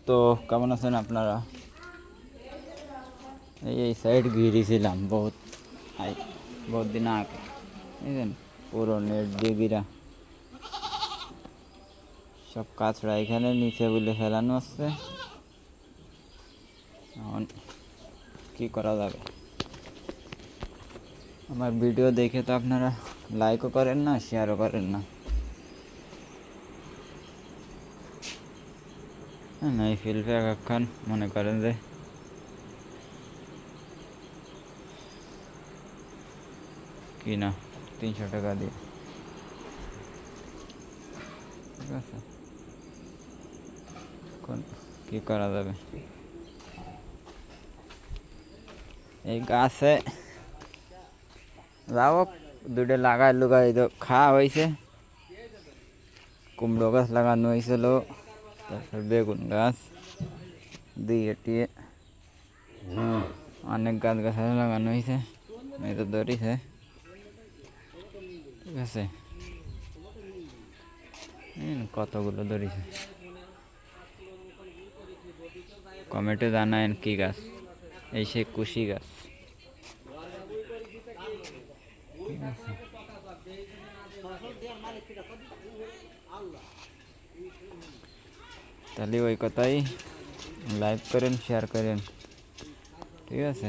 তো কেমন আছেন আপনারা? এই সাইড ঘিরেছিলাম বহুত দিন আগে, বুঝলেন? পুরো নেট দিয়ে ঘিরা সব কাঁচড়া এখানে নিচে বলে ফেলানো হচ্ছে। এখন কী করা যাবে? আমার ভিডিও দেখে তো আপনারা লাইকও করেন না, শেয়ারও করেন না। এই ফিল্পে একখান মনে করেন যে কি না 300 টাকা দিয়ে, ঠিক আছে? কোন কী করা যাবে? এই গাছে যাও দুটো লাগাই লুগাই তো খাওয়া হয়েছে। কুমড়ো গাছ লাগানো হয়েছিল, তারপর বেগুন গাছ দিয়ে টিয়ে অনেক গাছ গাছালি লাগানো হয়েছে। এই তো ধরিছে, ঠিক আছে? কতগুলো ধরিছে। কমেন্টে জানায়েন কি গাছ? এই সে কুশি গাছ, ঠিক আছে? তাহলে ওই কথাই, লাইক করেন, শেয়ার করেন, ঠিক আছে?